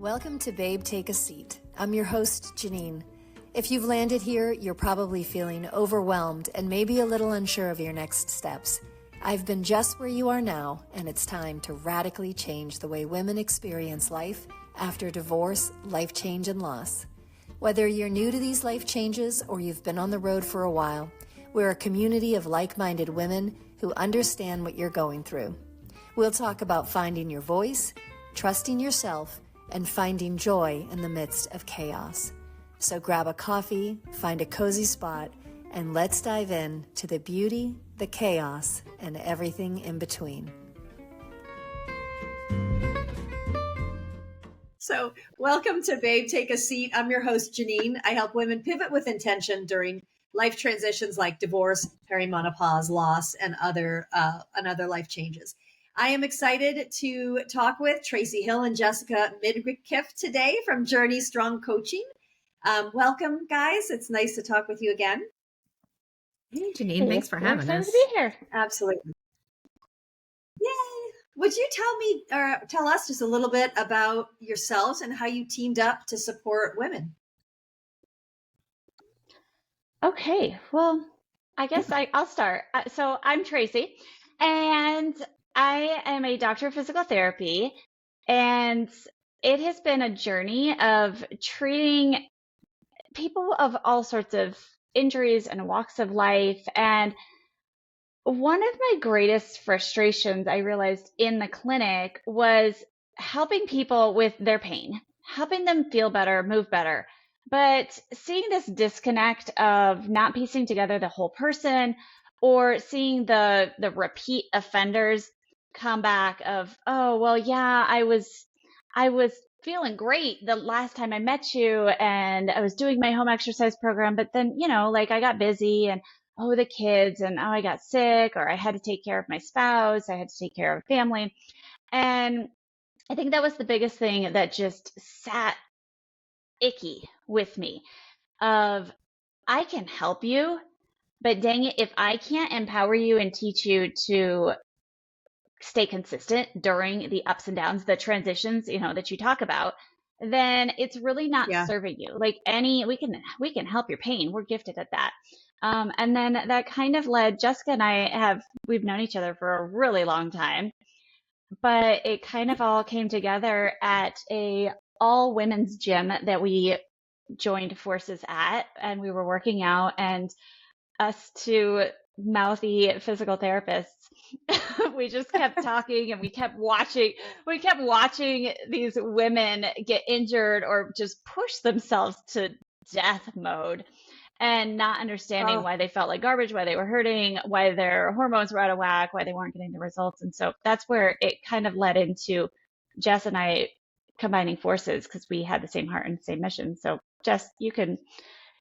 Welcome to Babe, Take a Seat. I'm your host, Jeanine. If you've landed here, you're probably feeling overwhelmed and maybe a little unsure of your next steps. I've been just where you are now, and it's time to radically change the way women experience life after divorce, life change, and loss. Whether you're new to these life changes or you've been on the road for a while, we're a community of like-minded women who understand what you're going through. We'll talk about finding your voice, trusting yourself, and finding joy in the midst of chaos. So grab a coffee, find a cozy spot, and let's dive in to the beauty, the chaos, and everything in between. So welcome to Babe, Take a Seat. I'm your host, Jeanine. I help women pivot with intention during life transitions like divorce, perimenopause, loss, and other life changes. I am excited to talk with Tracy Hill and Jessica Midkiff today from Journey Strong Coaching. Welcome, guys. It's nice to talk with you again. Hey, Jeanine, thanks for having us. Excited to be here. Absolutely. Yay. Would you tell us just a little bit about yourselves and how you teamed up to support women? Okay, well, I guess I'll start. So I'm Tracy, and I am a doctor of physical therapy, and it has been a journey of treating people of all sorts of injuries and walks of life. And one of my greatest frustrations I realized in the clinic was helping people with their pain, helping them feel better, move better. But seeing this disconnect of not piecing together the whole person, or seeing the repeat offenders come back of, oh, well, yeah, I was feeling great the last time I met you, and I was doing my home exercise program, but then, I got busy, and oh, the kids, and oh, I got sick, or I had to take care of my spouse, I had to take care of family. And I think that was the biggest thing that just sat icky with me of, I can help you, but dang it, if I can't empower you and teach you to stay consistent during the ups and downs, the transitions, that you talk about, then it's really not serving you. We can help your pain. We're gifted at that. And then that kind of led, Jessica and we've known each other for a really long time, but it kind of all came together at a all women's gym that we joined forces at, and we were working out, and us two mouthy physical therapists, we just kept talking, and we kept watching these women get injured or just push themselves to death mode, and not understanding why they felt like garbage, why they were hurting, why their hormones were out of whack, why they weren't getting the results. And so that's where it kind of led into Jess and I combining forces, because we had the same heart and same mission. So Jess, you can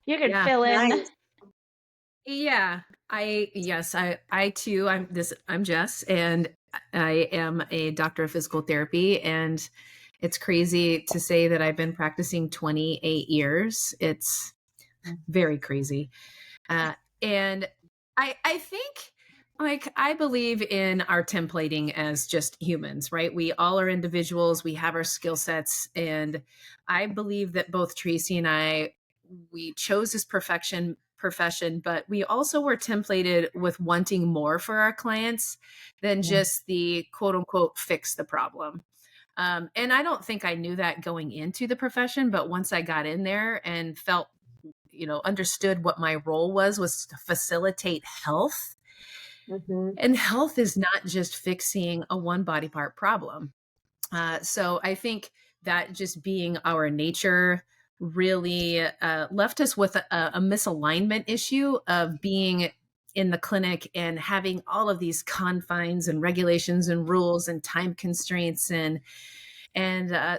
fill in. Nice. Yeah, I too, I'm Jess, and I am a doctor of physical therapy, and it's crazy to say that I've been practicing 28 years. It's very crazy. And I think, I believe in our templating as just humans, right? We all are individuals. We have our skill sets. And I believe that both Tracy and we chose this profession, but we also were templated with wanting more for our clients than just the quote unquote fix the problem. And I don't think I knew that going into the profession, but once I got in there and felt, understood what my role was to facilitate health. Mm-hmm. And health is not just fixing a one body part problem. So I think that just being our nature really left us with a misalignment issue of being in the clinic and having all of these confines and regulations and rules and time constraints. And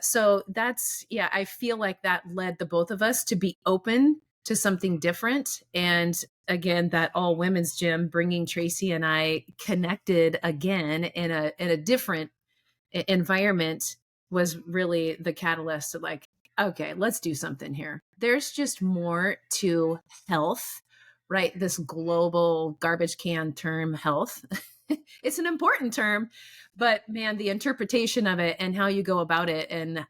so that's, I feel like that led the both of us to be open to something different. And again, that all women's gym, bringing Tracy and I connected again in a different environment, was really the catalyst of okay, let's do something here. There's just more to health, right? This global garbage can term health. it's an important term, but man, the interpretation of it and how you go about it and,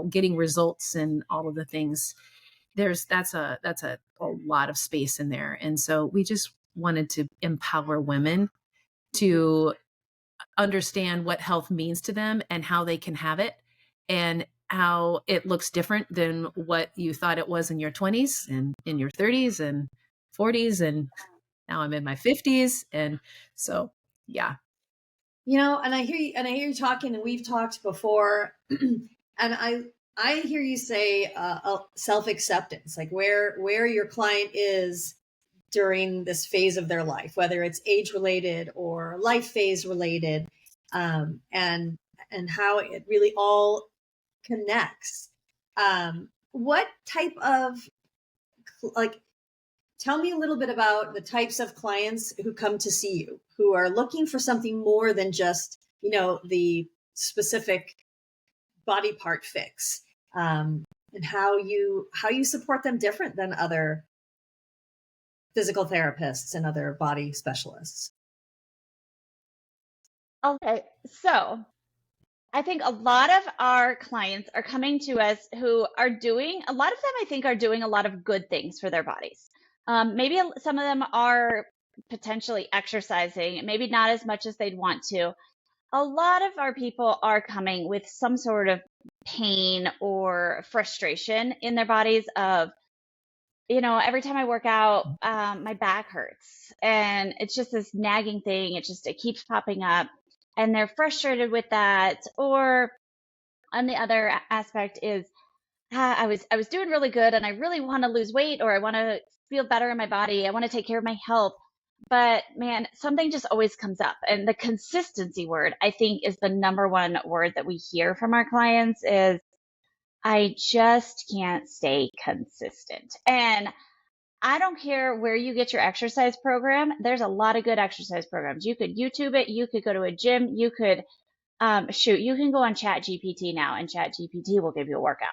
getting results and all of the things, that's a lot of space in there. And so we just wanted to empower women to understand what health means to them and how they can have it and how it looks different than what you thought it was in your 20s and in your 30s and 40s. And now I'm in my 50s. And so, yeah. And I hear you talking, and we've talked before, and I hear you say self-acceptance, like where your client is during this phase of their life, whether it's age related or life phase related, and how it really all connects. What type of, tell me a little bit about the types of clients who come to see you, who are looking for something more than just, the specific body part fix, and how you support them different than other physical therapists and other body specialists. Okay, so I think a lot of our clients are coming to us who are doing, a lot of them I think are doing a lot of good things for their bodies. Maybe some of them are potentially exercising, maybe not as much as they'd want to. A lot of our people are coming with some sort of pain or frustration in their bodies of, every time I work out, my back hurts and it's just this nagging thing. It keeps popping up and they're frustrated with that. Or on the other aspect is, I was doing really good and I really want to lose weight, or I want to feel better in my body. I want to take care of my health. But man, something just always comes up. And the consistency word, I think, is the number one word that we hear from our clients is, I just can't stay consistent. And I don't care where you get your exercise program. There's a lot of good exercise programs. You could YouTube it. You could go to a gym. You could, you can go on Chat GPT now, and Chat GPT will give you a workout.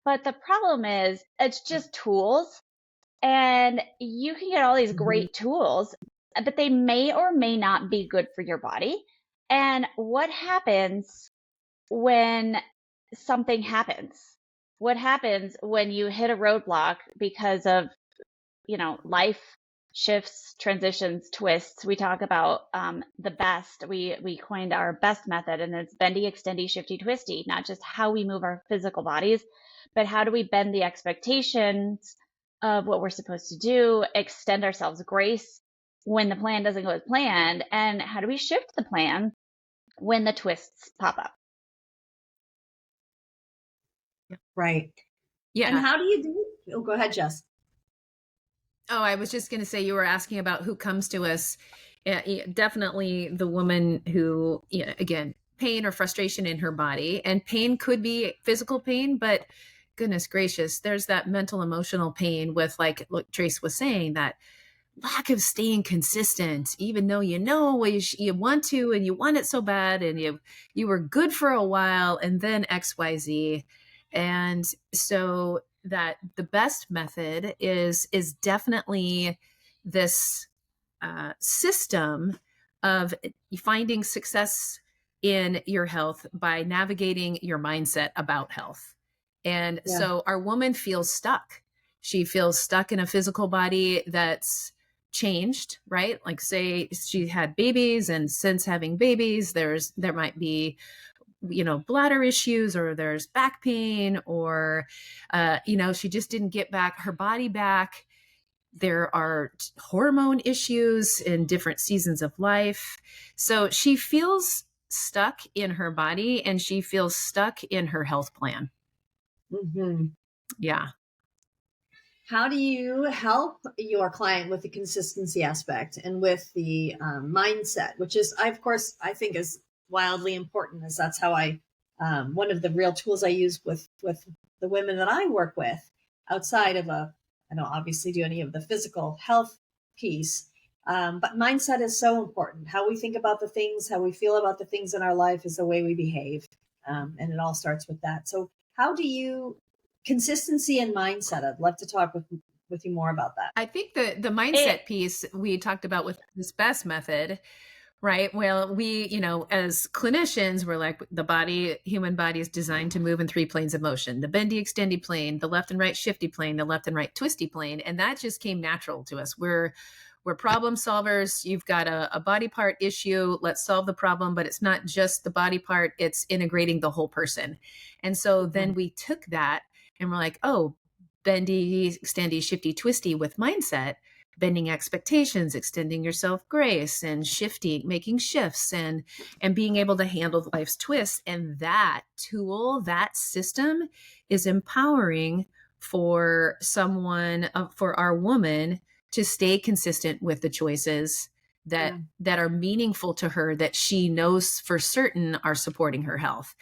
But the problem is it's just tools, and you can get all these great tools, but they may or may not be good for your body. And what happens when something happens? What happens when you hit a roadblock because of, life shifts, transitions, twists? We talk about the best. We coined our best method, and it's bendy, extendy, shifty, twisty, not just how we move our physical bodies, but how do we bend the expectations of what we're supposed to do, extend ourselves grace when the plan doesn't go as planned, and how do we shift the plan when the twists pop up? Right. Yeah. And how do you do it? Oh, go ahead, Jess. Oh, I was just going to say, you were asking about who comes to us. Definitely the woman who, again, pain or frustration in her body. And pain could be physical pain, but goodness gracious, there's that mental, emotional pain with, like Trace was saying, that lack of staying consistent, even though you want to, and you want it so bad, and you were good for a while, and then XYZ. And so that the best method is definitely this system of finding success in your health by navigating your mindset about health. And so our woman feels stuck. She feels stuck in a physical body that's changed, right? Like, say she had babies, and since having babies, there might be bladder issues, or there's back pain, or she just didn't get her body back. There are hormone issues in different seasons of life. So she feels stuck in her body, and she feels stuck in her health plan. Mm-hmm. Yeah. How do you help your client with the consistency aspect and with the mindset, which is, of course, I think is wildly important, as that's how one of the real tools I use with the women that I work with, outside of I don't obviously do any of the physical health piece, but mindset is so important. How we think about the things, how we feel about the things in our life is the way we behave. And it all starts with that. So how do you, consistency and mindset, I'd love to talk with you more about that. I think the mindset piece we talked about with this best method Right. Well, we, as clinicians, we're like human body is designed to move in three planes of motion: the bendy, extendy plane, the left and right shifty plane, the left and right twisty plane. And that just came natural to us. We're problem solvers. You've got a body part issue. Let's solve the problem. But it's not just the body part, it's integrating the whole person. And so then we took that and we're like, oh, bendy, extendy, shifty, twisty with mindset, bending expectations, extending yourself grace, and shifting, making shifts, and being able to handle life's twists. And that tool, that system is empowering for someone, for our woman, to stay consistent with the choices that are meaningful to her, that she knows for certain are supporting her health.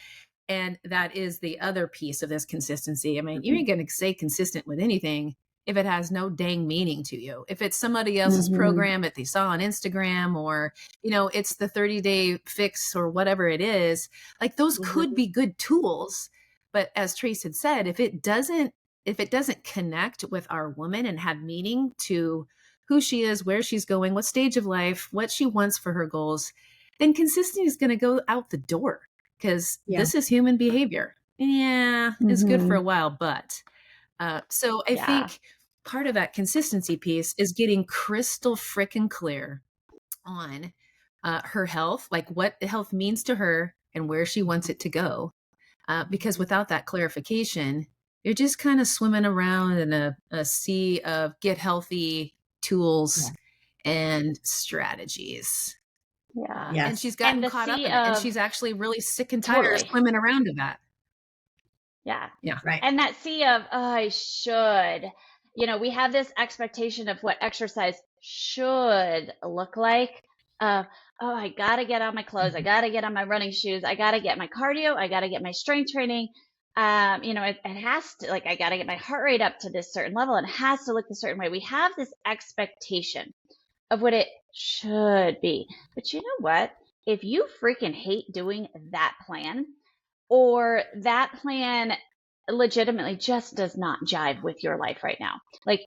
And that is the other piece of this consistency. I mean, you ain't going to stay consistent with anything if it has no dang meaning to you. If it's somebody else's program that they saw on Instagram, or, it's the 30-day fix or whatever it is, like those could be good tools. But as Trace had said, if it doesn't connect with our woman and have meaning to who she is, where she's going, what stage of life, what she wants for her goals, then consistency is going to go out the door, because this is human behavior. Yeah, it's good for a while, but so I think part of that consistency piece is getting crystal frickin' clear on her health, like what health means to her and where she wants it to go. Because without that clarification, you're just kind of swimming around in a sea of get healthy tools and strategies. Yeah. And she's gotten caught up in it, and she's actually really sick and tired of swimming around in that. Yeah. Yeah. Right. And that sea of, oh, I should, we have this expectation of what exercise should look like. Oh, I got to get on my clothes. I got to get on my running shoes. I got to get my cardio. I got to get my strength training. It has to, like, I got to get my heart rate up to this certain level. And it has to look a certain way. We have this expectation of what it should be. But you know what? If you freaking hate doing that plan, or that plan legitimately just does not jive with your life right now, like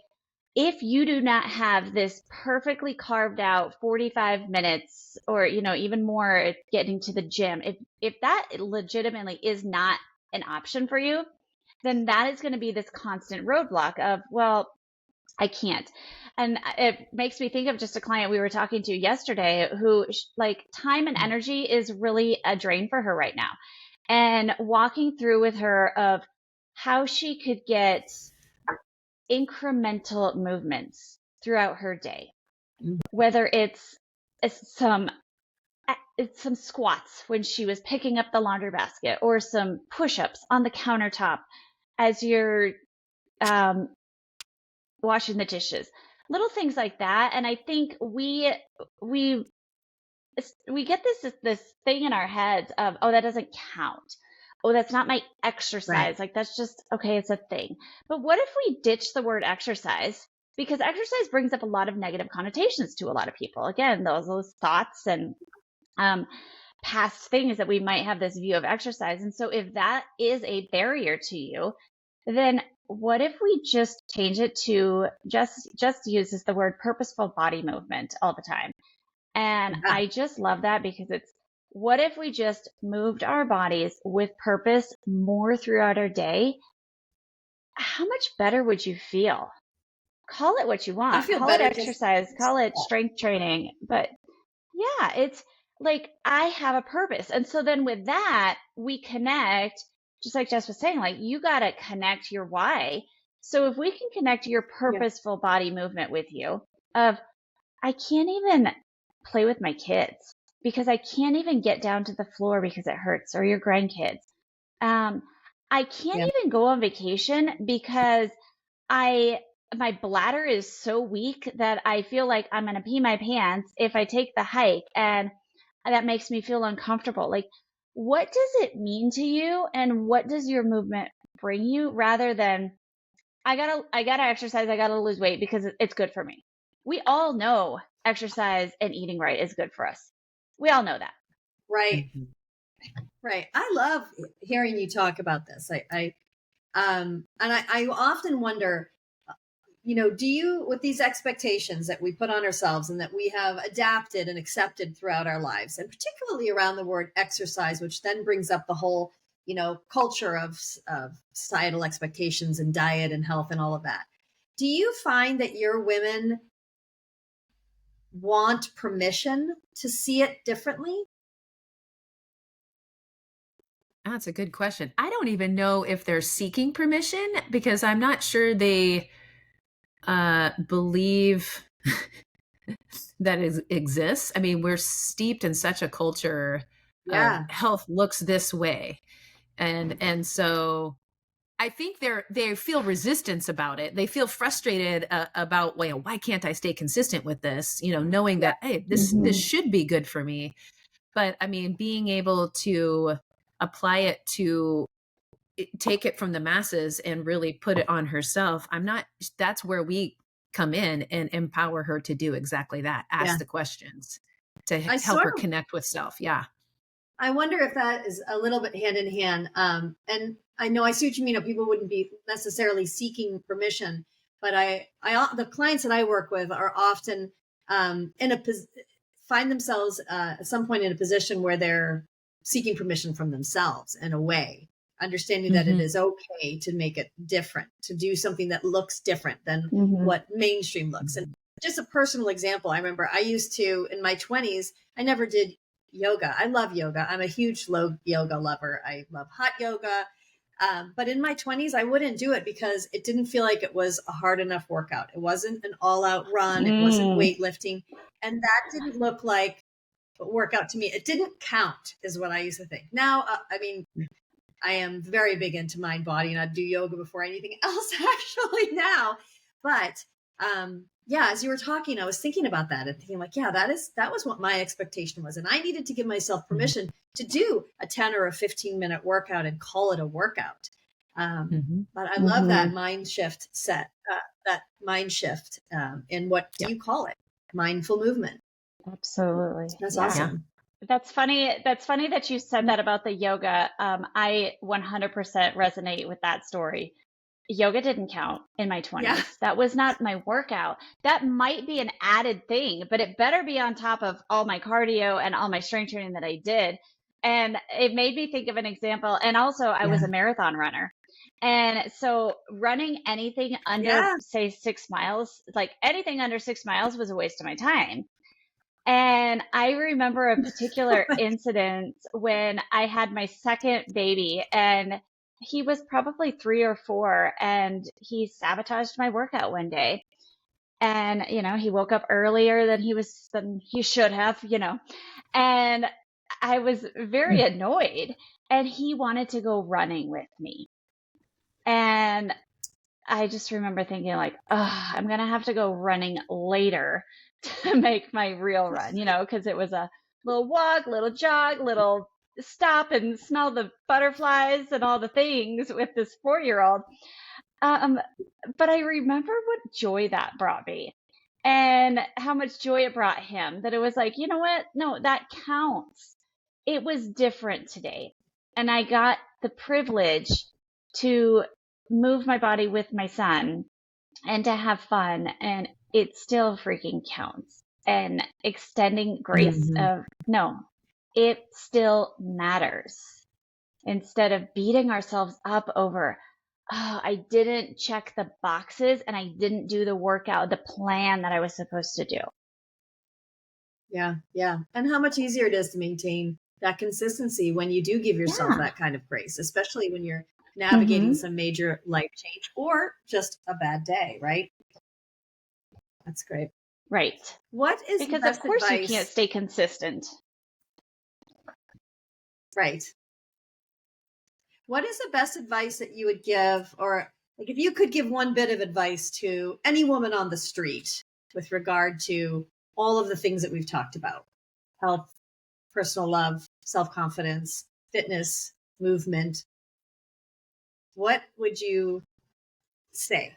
if you do not have this perfectly carved out 45 minutes or, even more getting to the gym, if that legitimately is not an option for you, then that is going to be this constant roadblock of, well, I can't. And it makes me think of just a client we were talking to yesterday who, like, time and energy is really a drain for her right now. And walking through with her of how she could get incremental movements throughout her day, whether it's some squats when she was picking up the laundry basket, or some push-ups on the countertop as you're washing the dishes, little things like that. And I think we get this thing in our heads of, oh, that doesn't count. Oh, that's not my exercise. Right. Like, that's just, okay, it's a thing. But what if we ditch the word exercise? Because exercise brings up a lot of negative connotations to a lot of people. Again, those thoughts and past things that we might have this view of exercise. And so if that is a barrier to you, then what if we just change it to just uses the word purposeful body movement all the time? And I just love that, because it's, what if we just moved our bodies with purpose more throughout our day? How much better would you feel? Call it what you want. I feel call better it exercise, call it strength training. But yeah, it's like, I have a purpose. And so then with that, we connect, just like Jess was saying, like, you got to connect your why. So if we can connect your purposeful body movement with you of, I can't even play with my kids because I can't even get down to the floor because it hurts, or your grandkids. I can't even go on vacation because my bladder is so weak that I feel like I'm going to pee my pants if I take the hike, and that makes me feel uncomfortable. Like, what does it mean to you, and what does your movement bring you, rather than I gotta exercise, I gotta lose weight because it's good for me. We all know exercise and eating right is good for us. We all know that. Right. Right. I love hearing you talk about this. I often wonder, do you, with these expectations that we put on ourselves and that we have adapted and accepted throughout our lives, and particularly around the word exercise, which then brings up the whole, culture of societal expectations and diet and health and all of that. Do you find that your women want permission to see it differently? That's a good question. I don't even know if they're seeking permission, because I'm not sure they believe that it exists. I mean, we're steeped in such a culture of health looks this way. And so I think they feel resistance about it. They feel frustrated about, well, why can't I stay consistent with this? Knowing that, hey, this should be good for me. But I mean, being able to apply it to take it from the masses and really put it on herself. That's where we come in and empower her to do exactly that. Ask the questions to help her connect with self. Yeah. I wonder if that is a little bit hand in hand. And I know I see what you mean. People wouldn't be necessarily seeking permission, but the clients that I work with are often find themselves at some point in a position where they're seeking permission from themselves in a way, understanding that it is okay to make it different, to do something that looks different than what mainstream looks. And just a personal example, I remember I used to, in my 20s, I never did yoga. I love yoga. I'm a huge yoga lover. I love hot yoga. But in my 20s, I wouldn't do it because it didn't feel like it was a hard enough workout. It wasn't an all-out run. It wasn't weightlifting. And that didn't look like a workout to me. It didn't count, is what I used to think. Now, I mean, I am very big into mind, body, and I do yoga before anything else actually now. But as you were talking, I was thinking about that and thinking like, that was what my expectation was. And I needed to give myself permission to do a 10 or a 15-minute workout and call it a workout. But I love that mind shift in what do you call it? Mindful movement. Absolutely. That's awesome. That's funny. That's funny that you said that about the yoga. I 100% resonate with that story. Yoga didn't count in my 20s. Yeah. That was not my workout. That might be an added thing, but it better be on top of all my cardio and all my strength training that I did. And it made me think of an example. And also I was a marathon runner. And so running anything under, say, 6 miles, like anything under 6 miles was a waste of my time. And I remember a particular incident when I had my second baby, and he was probably 3 or 4, and he sabotaged my workout one day. And, he woke up earlier than he should have, and I was very annoyed, and he wanted to go running with me. And I just remember thinking like, I'm going to have to go running later to make my real run, because it was a little walk, little jog, little stop and smell the butterflies and all the things with this 4-year-old. But I remember what joy that brought me and how much joy it brought him, that it was like, you know what? No, that counts. It was different today. And I got the privilege to move my body with my son and to have fun, and it still freaking counts. And extending grace of, no, it still matters, instead of beating ourselves up over, I didn't check the boxes and I didn't do the workout, the plan that I was supposed to do. Yeah. And how much easier it is to maintain that consistency when you do give yourself that kind of grace, especially when you're navigating some major life change or just a bad day, right? That's great. Right. What is because best of course advice? You can't stay consistent. Right. What is the best advice that you would give, or like if you could give one bit of advice to any woman on the street with regard to all of the things that we've talked about: health, personal love, self-confidence, fitness, movement, what would you say?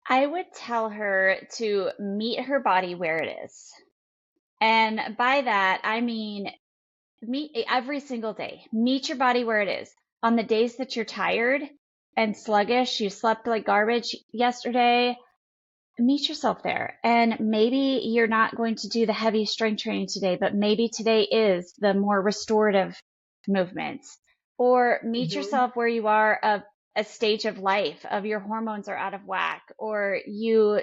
I would tell her to meet her body where it is. And by that, I mean, meet every single day. Meet your body where it is. On the days that you're tired, and sluggish, you slept like garbage yesterday, meet yourself there. And maybe you're not going to do the heavy strength training today, but maybe today is the more restorative movements. Or meet yourself where you are of a stage of life of your hormones are out of whack, or you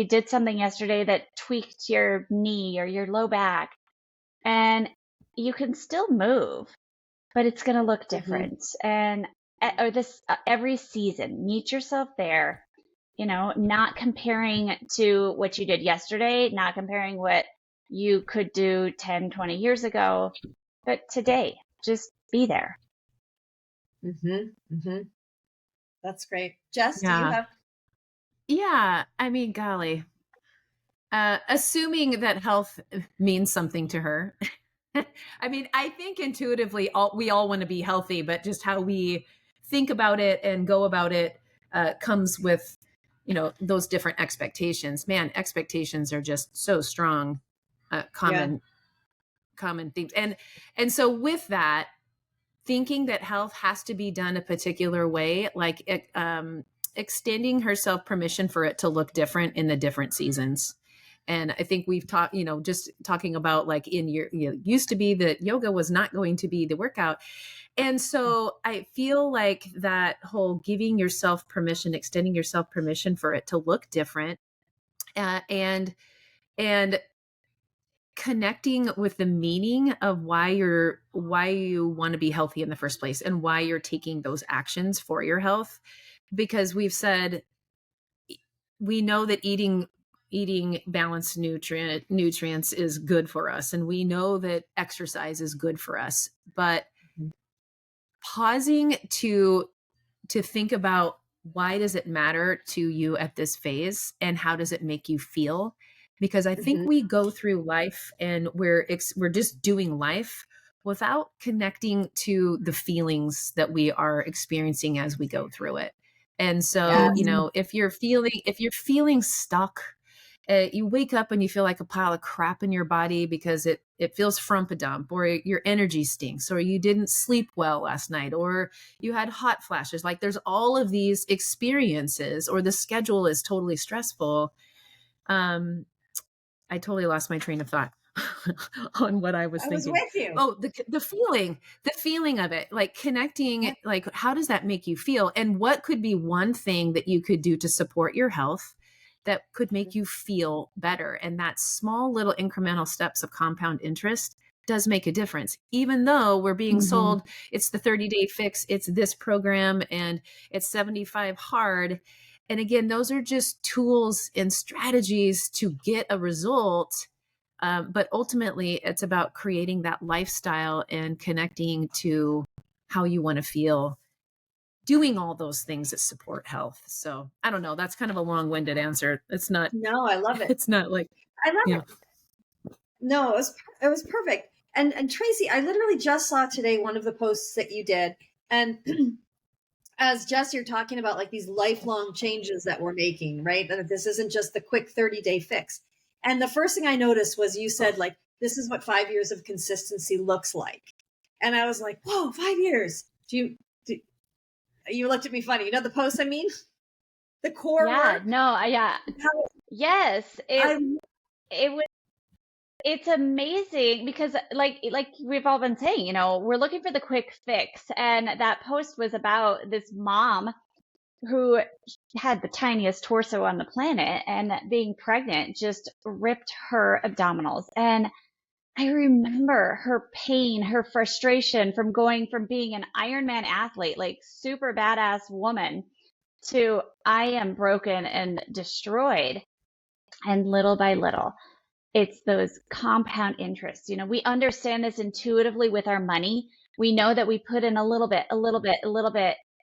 did something yesterday that tweaked your knee or your low back, and you can still move, but it's going to look different. And or this every season, meet yourself there, not comparing to what you did yesterday, not comparing what you could do 10, 20 years ago, but today, just be there. That's great. Jess, do you Yeah. have? Yeah. I mean, golly, assuming that health means something to her. I mean, I think intuitively we all want to be healthy, but just how we think about it and go about it comes with, those different expectations. Man, expectations are just so strong, common themes. And so with that, thinking that health has to be done a particular way, like extending herself permission for it to look different in the different seasons. And I think we've talked, just talking about like in your, used to be that yoga was not going to be the workout. And so I feel like that whole giving yourself permission, extending yourself permission for it to look different, and connecting with the meaning of why you want to be healthy in the first place and why you're taking those actions for your health. Because we've said, we know that eating balanced nutrients is good for us. And we know that exercise is good for us, but pausing to think about, why does it matter to you at this phase and how does it make you feel? Because I think we go through life and we're just doing life without connecting to the feelings that we are experiencing as we go through it. And so, if you're feeling stuck, you wake up and you feel like a pile of crap in your body because it feels frump-a-dump, or your energy stinks, or you didn't sleep well last night, or you had hot flashes. Like there's all of these experiences, or the schedule is totally stressful. I totally lost my train of thought on what I was thinking. Was with you. Oh, the feeling of it, like connecting, like how does that make you feel? And what could be one thing that you could do to support your health that could make you feel better? And that small little incremental steps of compound interest does make a difference, even though we're being sold it's the 30-day fix, it's this program, and it's 75 hard. And again, those are just tools and strategies to get a result. But ultimately, it's about creating that lifestyle and connecting to how you want to feel, doing all those things that support health. So I don't know. That's kind of a long-winded answer. It's not. No, I love it. It's not like. I love it. No, it was perfect. And Tracy, I literally just saw today one of the posts that you did, and as Jess, you're talking about like these lifelong changes that we're making, right? That this isn't just the quick 30-day fix. And the first thing I noticed was you said, like, this is what 5 years of consistency looks like. And I was like, whoa, 5 years. You looked at me funny. You know the post I mean? The core work. Yes. It's amazing because like we've all been saying, we're looking for the quick fix. And that post was about this mom who had the tiniest torso on the planet, and being pregnant just ripped her abdominals. And I remember her pain, her frustration from going from being an Ironman athlete, like super badass woman, to I am broken and destroyed. And little by little, it's those compound interests. We understand this intuitively with our money. We know that we put in a little bit,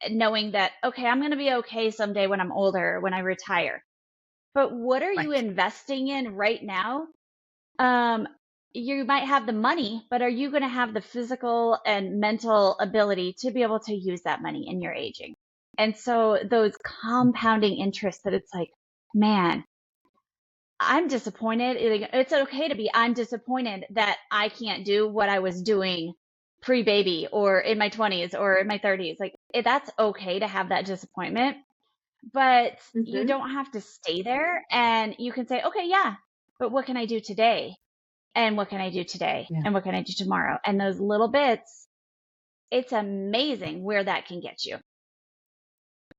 knowing that, okay, I'm going to be okay someday when I'm older, when I retire. But what are you investing in right now? You might have the money, but are you going to have the physical and mental ability to be able to use that money in your aging? And so those compounding interests that it's like, man, I'm disappointed. It's okay to be, I'm disappointed that I can't do what I was doing pre-baby or in my 20s or in my 30s. Like that's okay to have that disappointment, but you don't have to stay there, and you can say, okay, yeah, but what can I do today? And what can I do today? Yeah. And what can I do tomorrow? And those little bits, it's amazing where that can get you.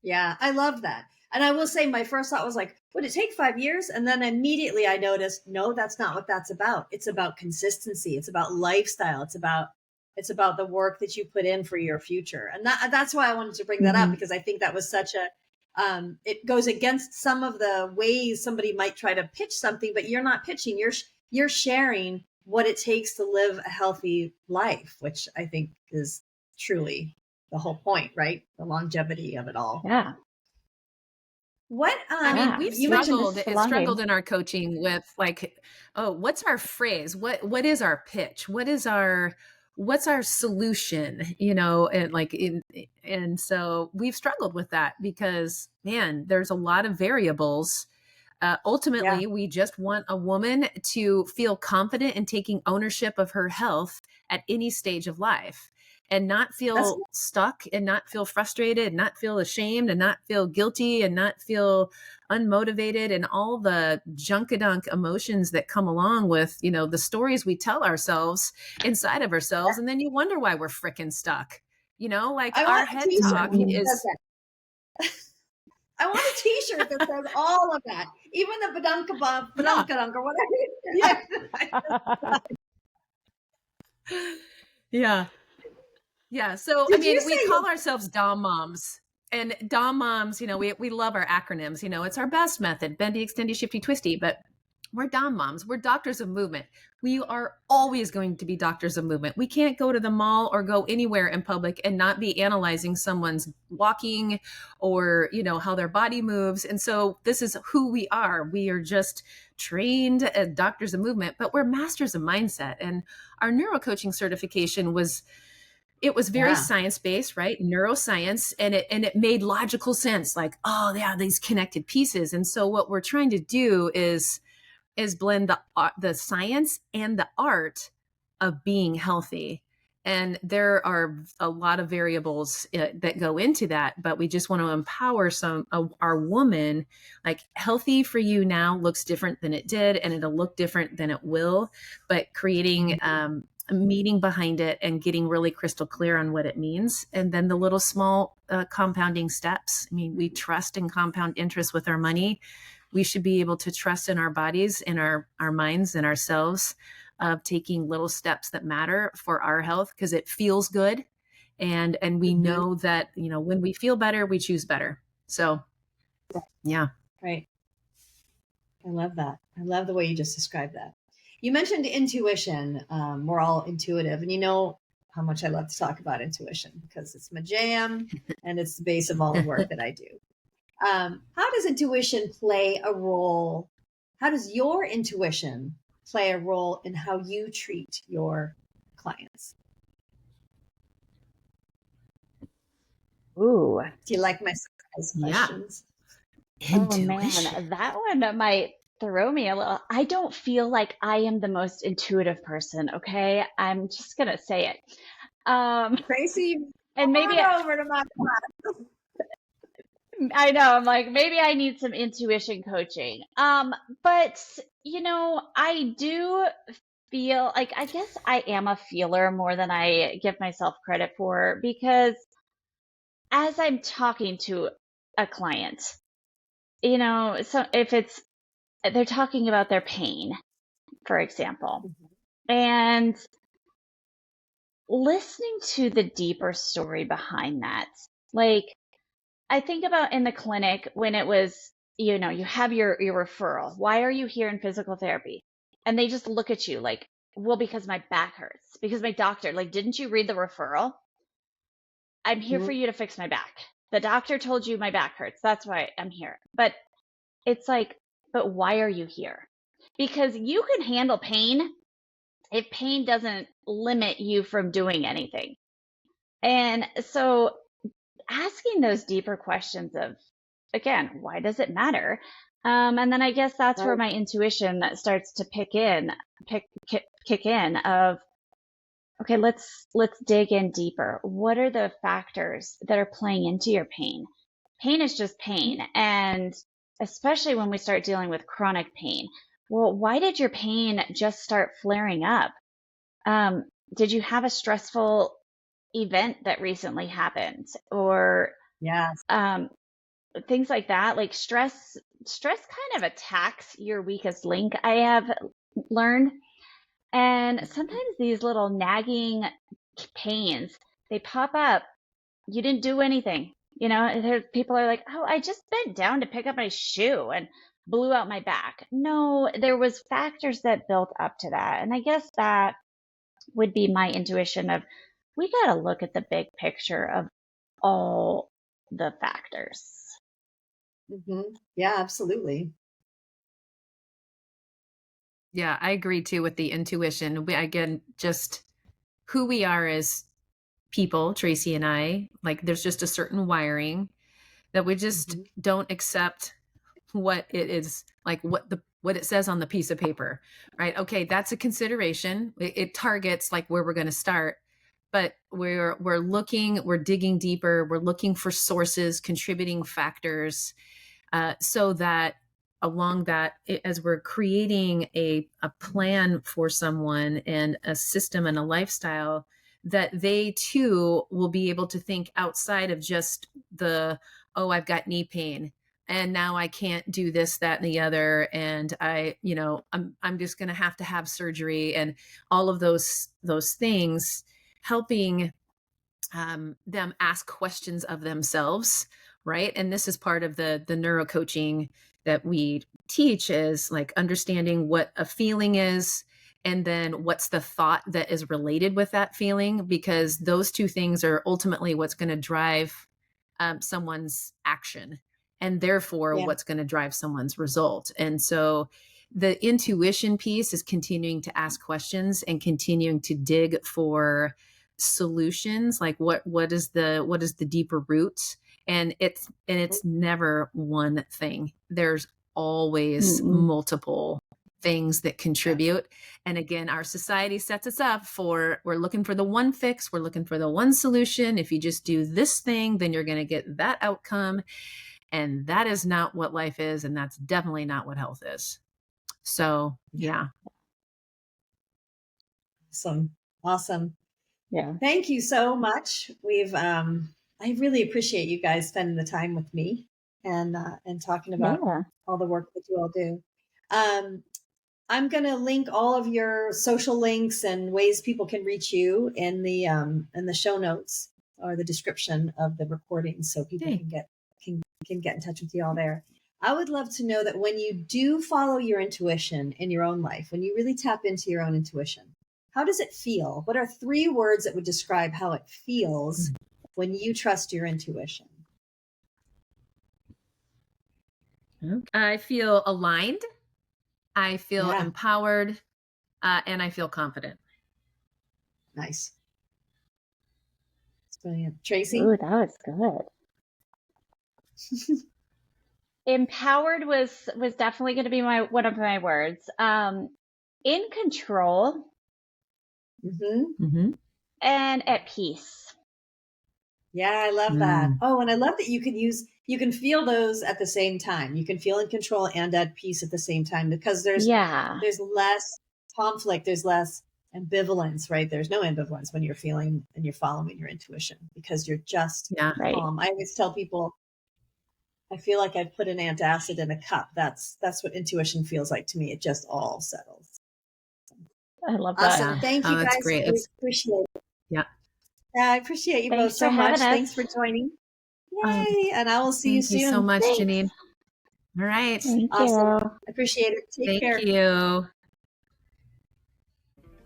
Yeah, I love that. And I will say my first thought was like, would it take 5 years? And then immediately I noticed, no, that's not what that's about. It's about consistency. It's about lifestyle. It's about the work that you put in for your future. And that's why I wanted to bring that up, because I think that was such a, it goes against some of the ways somebody might try to pitch something, but you're not pitching, you're sharing what it takes to live a healthy life, which I think is truly the whole point, right? The longevity of it all. Yeah. What I mean, we've you mentioned struggled in our coaching with like, oh, what's our phrase? What is our pitch? What's our solution? You know, and so we've struggled with that because, man, there's a lot of variables. Ultimately, we just want a woman to feel confident in taking ownership of her health at any stage of life, and not feel stuck, and not feel frustrated, and not feel ashamed, and not feel guilty, and not feel unmotivated, and all the junkadunk emotions that come along with, you know, the stories we tell ourselves inside of ourselves. And then you wonder why we're freaking stuck. You know, like our head talk is... I want a t-shirt that says all of that. Even the badunkadunk or whatever. Yeah. Yeah. So, I mean, we call ourselves Dom Moms. And Dom Moms, you know, we love our acronyms. You know, it's our best method: bendy, extendy, shifty, twisty. But we're Dom Moms. We're doctors of movement. We are always going to be doctors of movement. We can't go to the mall or go anywhere in public and not be analyzing someone's walking or, you know, how their body moves. And so this is who we are. We are just trained as doctors of movement, but we're masters of mindset. And our neurocoaching certification was very science-based, right? Neuroscience. And it made logical sense. Like, oh yeah, these connected pieces. And so what we're trying to do is blend the science and the art of being healthy. And there are a lot of variables that go into that, but we just want to empower our woman. Like, healthy for you now looks different than it did, and it'll look different than it will, but creating a meaning behind it and getting really crystal clear on what it means. And then the little small compounding steps. I mean, we trust in compound interest with our money. We should be able to trust in our bodies, in our minds, and ourselves, of taking little steps that matter for our health, because it feels good. And we know that, you know, when we feel better, we choose better. So, yeah. Right. I love that. I love the way you just described that. You mentioned intuition. We're all intuitive, and you know how much I love to talk about intuition, because it's my jam and it's the base of all the work that I do. How does intuition play a role? How does your intuition play a role in how you treat your clients? Ooh. Do you like my surprise questions? Intuition. Oh man, that one might throw me a little. I don't feel like I am the most intuitive person. Okay, I'm just gonna say it. Tracy, and maybe over to my class. I know, I'm like, maybe I need some intuition coaching. But you know, I do feel like, I guess I am a feeler more than I give myself credit for, because as I'm talking to a client, you know, so if they're talking about their pain, for example, and listening to the deeper story behind that, like, I think about in the clinic when it was, you know, you have your referral. Why are you here in physical therapy? And they just look at you like, well, because my back hurts. Because my doctor, like, didn't you read the referral? I'm here for you to fix my back. The doctor told you my back hurts. That's why I'm here. But it's like, but why are you here? Because you can handle pain if pain doesn't limit you from doing anything. And so asking those deeper questions of, again, why does it matter? And then I guess that's where my intuition that starts to kick in of, okay, let's dig in deeper. What are the factors that are playing into your pain? Pain is just pain. And especially when we start dealing with chronic pain. Well, why did your pain just start flaring up? Did you have a stressful event that recently happened, or Yes. things like that? Like stress kind of attacks your weakest link, I have learned. And sometimes these little nagging pains, they pop up. You didn't do anything. People are like, oh, I just bent down to pick up my shoe and blew out my back. No, there was factors that built up to that. And I guess that would be my intuition of, we got to look at the big picture of all the factors. Yeah, absolutely. Yeah, I agree too with the intuition. Again, just who we are as people, Tracy and I, like there's just a certain wiring that we just don't accept what it is, like what it says on the piece of paper, right? Okay, that's a consideration. It targets like where we're going to start, but we're digging deeper. We're looking for sources, contributing factors, so that along that, as we're creating a plan for someone and a system and a lifestyle, that they too will be able to think outside of just oh, I've got knee pain and now I can't do this, that, and the other. And I'm just going to have surgery, and all of those things, helping them ask questions of themselves. Right. And this is part of the neuro coaching that we teach, is like understanding what a feeling is, and then what's the thought that is related with that feeling, because those two things are ultimately what's going to drive someone's action, and therefore what's going to drive someone's result. And so the intuition piece is continuing to ask questions and continuing to dig for solutions, like what is the deeper root. And it's never one thing. There's always multiple things that contribute. And again, our society sets us up for, we're looking for the one fix, we're looking for the one solution. If you just do this thing, then you're going to get that outcome. And that is not what life is. And that's definitely not what health is. So, yeah. Awesome. Yeah. Thank you so much. I really appreciate you guys spending the time with me and talking about all the work that you all do. I'm going to link all of your social links and ways people can reach you in the show notes or the description of the recording, so people can get in touch with you all there. I would love to know that when you do follow your intuition in your own life, when you really tap into your own intuition, how does it feel? What are 3 words that would describe how it feels when you trust your intuition? I feel aligned. I feel empowered, and I feel confident. Nice. That's brilliant. Tracy? Ooh, that was good. Empowered was definitely going to be one of my words. In control. And at peace. Yeah, I love that. Oh, and I love that you can feel those at the same time. You can feel in control and at peace at the same time, because there's less conflict, there's less ambivalence, right? There's no ambivalence when you're feeling and you're following your intuition, because you're just calm. I always tell people, I feel like I've put an antacid in a cup. That's what intuition feels like to me. It just all settles. I love that. Awesome. Thank you guys. Great. I appreciate it. Yeah. I appreciate you both so much. Thanks for joining. Yay. And I will see you soon. Thank you so much, Jeanine. All right. Thank awesome. you. Appreciate it. Take care. Thank you.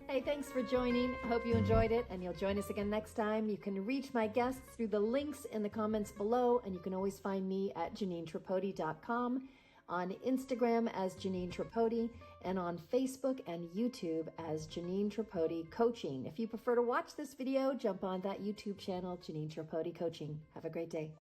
Hey, thanks for joining. Hope you enjoyed it, and you'll join us again next time. You can reach my guests through the links in the comments below, and you can always find me at JeanineTripodi.com, on Instagram as JeanineTripodi, and on Facebook and YouTube as Jeanine Tripodi Coaching. If you prefer to watch this video, jump on that YouTube channel, Jeanine Tripodi Coaching. Have a great day.